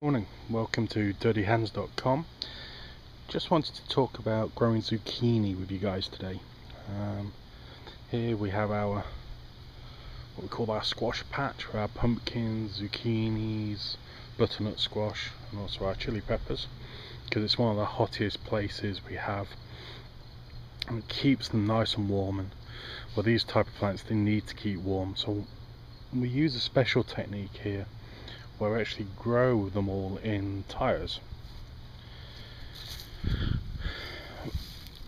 Morning, welcome to dirtyhands.com. Just wanted to talk about growing zucchini with you guys today. Here we have what we call our squash patch, for our pumpkins, zucchinis, butternut squash, and also our chili peppers, because it's one of the hottest places we have, and it keeps them nice and warm. And well, these type of plants, they need to keep warm, so we use a special technique here where we actually grow them all in tires.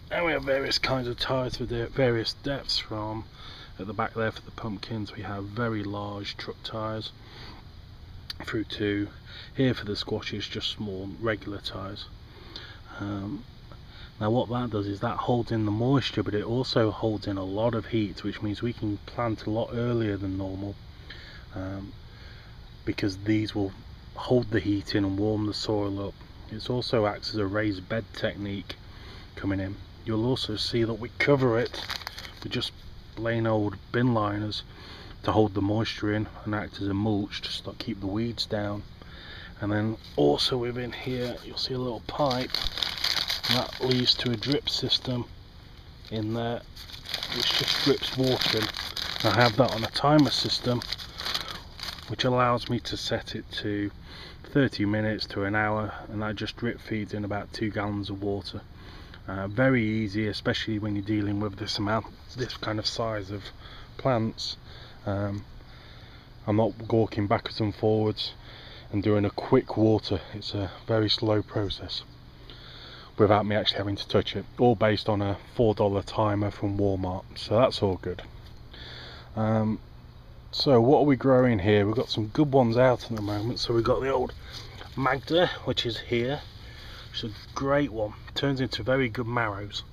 And we have various kinds of tires with various depths. From at the back there for the pumpkins we have very large truck tires, through to here for the squashes just small regular tires. Now what that does is that holds in the moisture, but it also holds in a lot of heat, which means we can plant a lot earlier than normal, because these will hold the heat in and warm the soil up. It also acts as a raised bed technique coming in. You'll also see that we cover it with just plain old bin liners to hold the moisture in and act as a mulch to keep the weeds down. And then also within here you'll see a little pipe, and that leads to a drip system in there which just drips water in. I have that on a timer system which allows me to set it to 30 minutes to an hour, and that just drip feeds in about 2 gallons of water. Very easy, especially when you're dealing with this kind of size of plants. I'm not walking backwards and forwards and doing a quick water. It's a very slow process without me actually having to touch it, all based on a $4 timer from Walmart, so that's all good. So what are we growing here? We've got some good ones out at the moment. So we've got the old Magda, which is here. It's a great one, turns into very good marrows.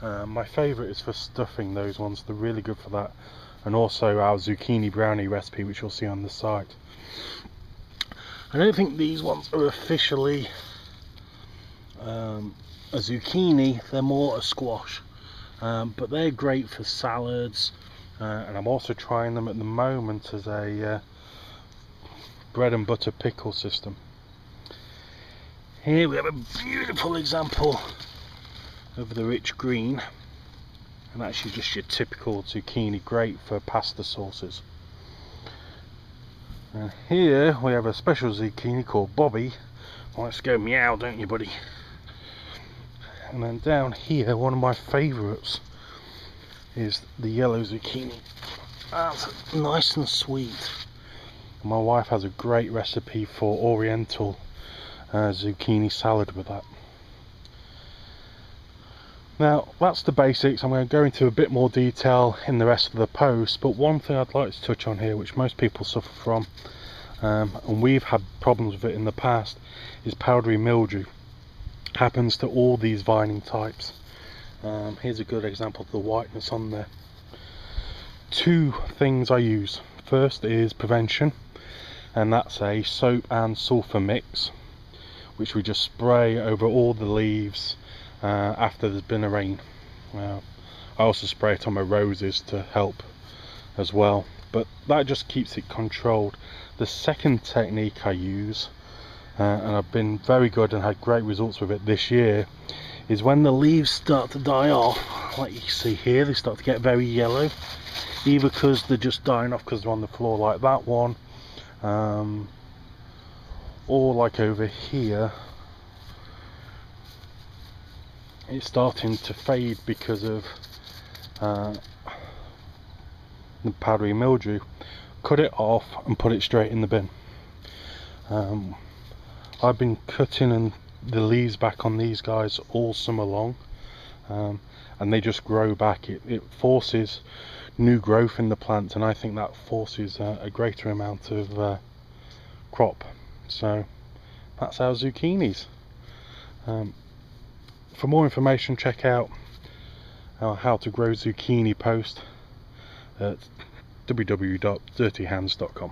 My favourite is for stuffing those ones, they're really good for that. And also our zucchini brownie recipe, which you'll see on the site. I don't think these ones are officially a zucchini, they're more a squash, but they're great for salads. And I'm also trying them at the moment as a bread and butter pickle system. Here we have a beautiful example of the rich green, and actually just your typical zucchini, great for pasta sauces. And here we have a special zucchini called Bobby. Well, let's go meow, don't you, buddy? And then down here, one of my favourites is the yellow zucchini. That's nice and sweet. My wife has a great recipe for oriental zucchini salad with that. Now that's the basics. I'm going to go into a bit more detail in the rest of the post, but one thing I'd like to touch on here, which most people suffer from, and we've had problems with it in the past, is powdery mildew. Happens to all these vining types. Here's a good example of the whiteness on there. 2 things I use. First is prevention, and that's a soap and sulphur mix, which we just spray over all the leaves after there's been a rain. I also spray it on my roses to help as well, but that just keeps it controlled. The second technique I use, and I've been very good and had great results with it this year, is when the leaves start to die off, like you can see here, they start to get very yellow, either because they're just dying off because they're on the floor like that one, or like over here, it's starting to fade because of the powdery mildew. Cut it off and put it straight in the bin. I've been cutting the leaves back on these guys all summer long, and they just grow back. It forces new growth in the plant, and I think that forces a greater amount of crop. So that's our zucchinis. For more information, check out our how to grow zucchini post at www.dirtyhands.com.